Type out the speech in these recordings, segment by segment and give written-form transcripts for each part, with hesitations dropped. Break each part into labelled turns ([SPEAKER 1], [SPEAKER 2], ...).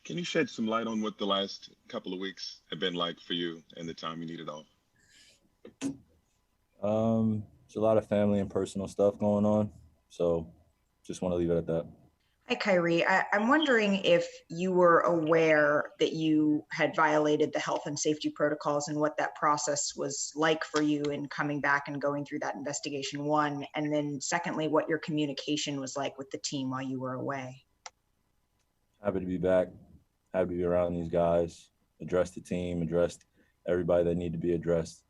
[SPEAKER 1] Can you shed some light on what the last couple of weeks have been like for you and the time you needed off?
[SPEAKER 2] There's a lot of family and personal stuff going on, so just want to leave it at that.
[SPEAKER 3] Hi, Kyrie. I'm wondering if you were aware that you had violated the health and safety protocols and what that process was like for you in coming back and going through that investigation, one. And then, secondly, what your communication was like with the team while you were away.
[SPEAKER 2] Happy to be back. Happy to be around these guys. Address the team. Address everybody that need to be addressed.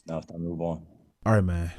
[SPEAKER 2] Now it's time to move on.
[SPEAKER 4] All right, man.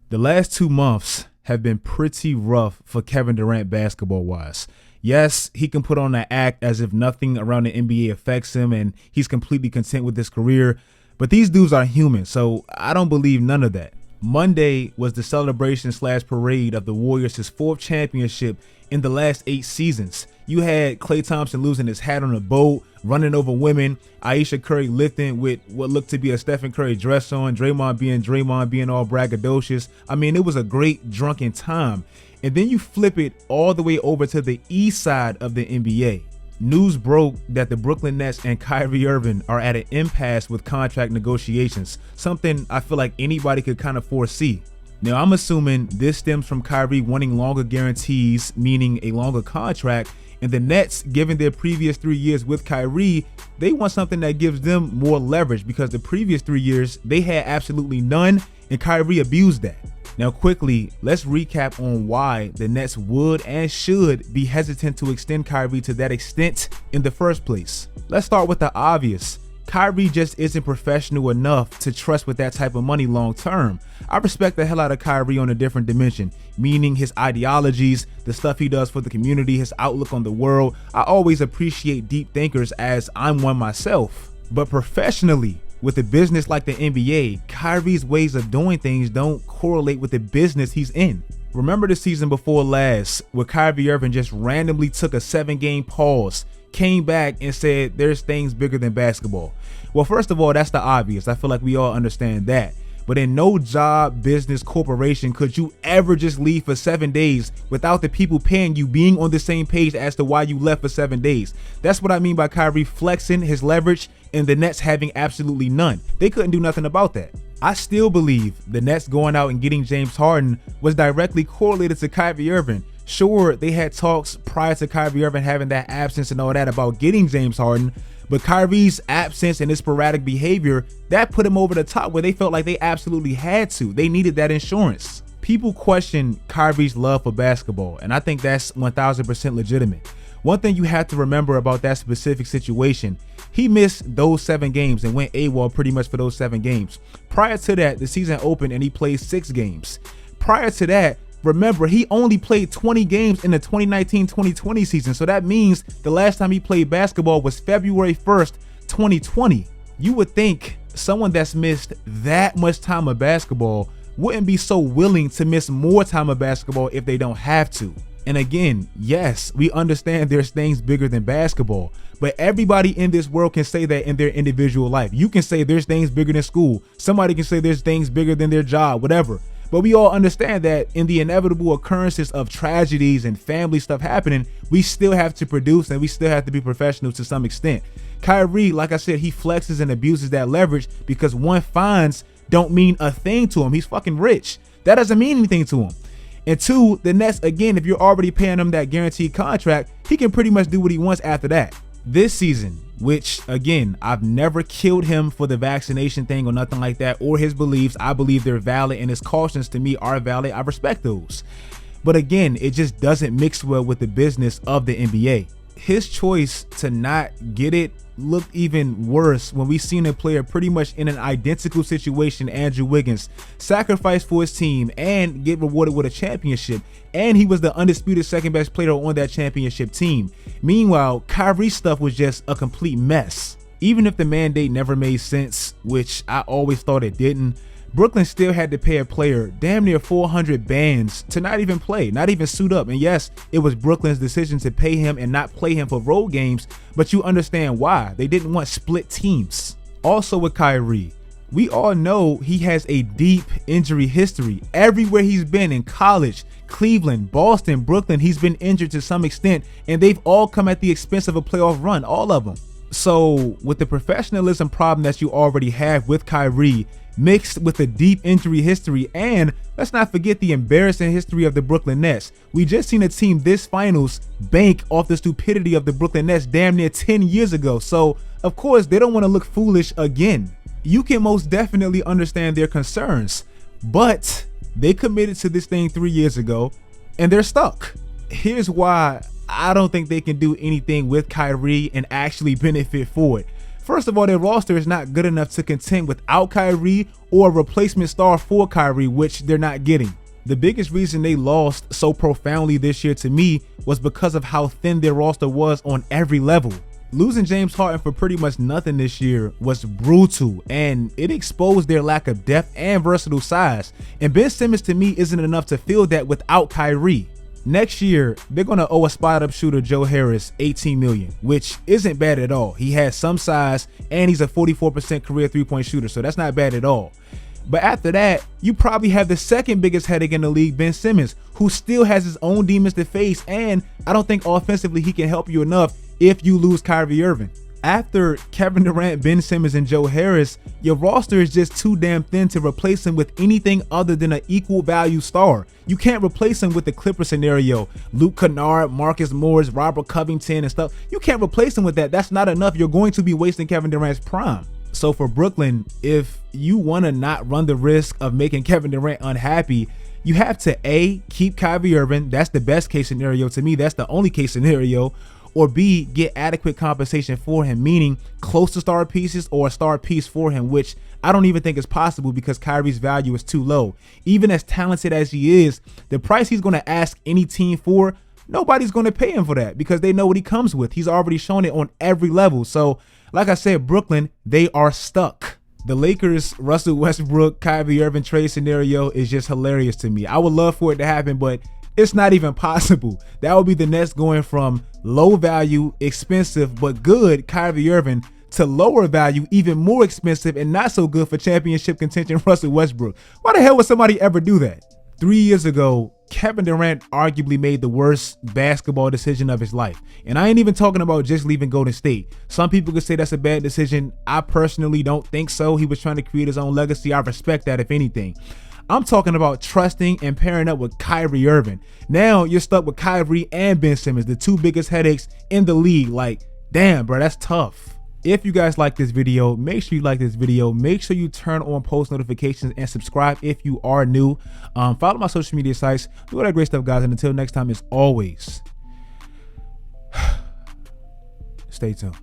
[SPEAKER 4] The last 2 months have been pretty rough for Kevin Durant basketball wise. Yes, he can put on that act as if nothing around the NBA affects him and he's completely content with his career. But these dudes are human, so I don't believe none of that. Monday was the celebration / parade of the Warriors' fourth championship in the last 8 seasons. You had Klay Thompson losing his hat on a boat, running over women, Aisha Curry lifting with what looked to be a Stephen Curry dress on, Draymond being all braggadocious. I mean, it was a great drunken time. And then you flip it all the way over to the east side of the NBA. News broke that the Brooklyn Nets and Kyrie Irving are at an impasse with contract negotiations, something I feel like anybody could kind of foresee. Now, I'm assuming this stems from Kyrie wanting longer guarantees, meaning a longer contract, and the Nets, given their previous 3 years with Kyrie, they want something that gives them more leverage because the previous 3 years, they had absolutely none, and Kyrie abused that. Now, quickly, let's recap on why the Nets would and should be hesitant to extend Kyrie to that extent in the first place. Let's start with the obvious. Kyrie just isn't professional enough to trust with that type of money long term. I respect the hell out of Kyrie on a different dimension, meaning his ideologies, the stuff he does for the community, his outlook on the world. I always appreciate deep thinkers, as I'm one myself. But professionally, with a business like the NBA, Kyrie's ways of doing things don't correlate with the business he's in. Remember the season before last, where Kyrie Irving just randomly took a 7-game pause, came back and said there's things bigger than basketball. Well, first of all, that's the obvious. I feel like we all understand that. But in no job, business, corporation could you ever just leave for 7 days without the people paying you being on the same page as to why you left for 7 days. That's what I mean by Kyrie flexing his leverage and the Nets having absolutely none. They couldn't do nothing about that. I still believe the Nets going out and getting James Harden was directly correlated to Kyrie Irving. Sure, they had talks prior to Kyrie Irving having that absence and all that about getting James Harden, but Kyrie's absence and his sporadic behavior, that put him over the top where they felt like they absolutely had to. They needed that insurance. People question Kyrie's love for basketball, and I think that's 1000% legitimate. One thing you have to remember about that specific situation, he missed those 7 games and went AWOL pretty much for those 7 games. Prior to that, the season opened and he played 6 games. Prior to that, remember, he only played 20 games in the 2019-2020 season. So that means the last time he played basketball was February 1st, 2020. You would think someone that's missed that much time of basketball wouldn't be so willing to miss more time of basketball if they don't have to. And again, yes, we understand there's things bigger than basketball, but everybody in this world can say that in their individual life. You can say there's things bigger than school. Somebody can say there's things bigger than their job, whatever. But we all understand that in the inevitable occurrences of tragedies and family stuff happening, we still have to produce and we still have to be professional to some extent. Kyrie, like I said, he flexes and abuses that leverage because one, fines don't mean a thing to him. He's fucking rich. That doesn't mean anything to him. And 2, the Nets, again, if you're already paying him that guaranteed contract, he can pretty much do what he wants after that. This season, which again, I've never killed him for the vaccination thing or nothing like that, or his beliefs. I believe they're valid and his cautions to me are valid. I respect those. But again, it just doesn't mix well with the business of the NBA. His choice to not get it looked even worse when we seen a player pretty much in an identical situation, Andrew Wiggins, sacrifice for his team and get rewarded with a championship, and he was the undisputed second best player on that championship team. Meanwhile, Kyrie's stuff was just a complete mess. Even if the mandate never made sense, which I always thought it didn't, Brooklyn still had to pay a player damn near 400 bands to not even play, not even suit up. And yes, it was Brooklyn's decision to pay him and not play him for road games, but you understand why. They didn't want split teams. Also with Kyrie, we all know he has a deep injury history. Everywhere he's been, in college, Cleveland, Boston, Brooklyn, he's been injured to some extent, and they've all come at the expense of a playoff run, all of them. So with the professionalism problem that you already have with Kyrie, mixed with a deep injury history, and let's not forget the embarrassing history of the Brooklyn Nets. We just seen a team this finals bank off the stupidity of the Brooklyn Nets damn near 10 years ago. So of course they don't want to look foolish again. You can most definitely understand their concerns, but they committed to this thing 3 years ago and they're stuck. Here's why I don't think they can do anything with Kyrie and actually benefit for it. First of all, their roster is not good enough to contend without Kyrie or a replacement star for Kyrie, which they're not getting. The biggest reason they lost so profoundly this year to me was because of how thin their roster was on every level. Losing James Harden for pretty much nothing this year was brutal, and it exposed their lack of depth and versatile size. And Ben Simmons to me isn't enough to fill that without Kyrie. Next year, they're going to owe a spot-up shooter, Joe Harris, $18 million, which isn't bad at all. He has some size, and he's a 44% career three-point shooter, so that's not bad at all. But after that, you probably have the second biggest headache in the league, Ben Simmons, who still has his own demons to face, and I don't think offensively he can help you enough if you lose Kyrie Irving. After Kevin Durant, Ben Simmons, and Joe Harris, your roster is just too damn thin to replace him with anything other than an equal value star. You can't replace him with the Clipper scenario. Luke Kennard, Marcus Morris, Robert Covington and stuff. You can't replace him with that. That's not enough. You're going to be wasting Kevin Durant's prime. So for Brooklyn, if you want to not run the risk of making Kevin Durant unhappy, you have to A, keep Kyrie Irving. That's the best case scenario to me. That's the only case scenario. Or B, get adequate compensation for him, meaning close to star pieces or a star piece for him, which I don't even think is possible because Kyrie's value is too low. Even as talented as he is, the price he's going to ask any team for, nobody's going to pay him for that because they know what he comes with. He's already shown it on every level. So like I said, Brooklyn, they are stuck. The Lakers, Russell Westbrook, Kyrie Irving trade scenario is just hilarious to me. I would love for it to happen, but it's not even possible. That would be the Nets going from low value, expensive, but good Kyrie Irving to lower value, even more expensive and not so good for championship contention Russell Westbrook. Why the hell would somebody ever do that? 3 years ago, Kevin Durant arguably made the worst basketball decision of his life. And I ain't even talking about just leaving Golden State. Some people could say that's a bad decision. I personally don't think so. He was trying to create his own legacy. I respect that, if anything. I'm talking about trusting and pairing up with Kyrie Irving. Now you're stuck with Kyrie and Ben Simmons, the two biggest headaches in the league. Like, damn, bro, that's tough. If you guys like this video, make sure you like this video. Make sure you turn on post notifications and subscribe if you are new. Follow my social media sites. Do all that great stuff, guys. And until next time, as always, stay tuned.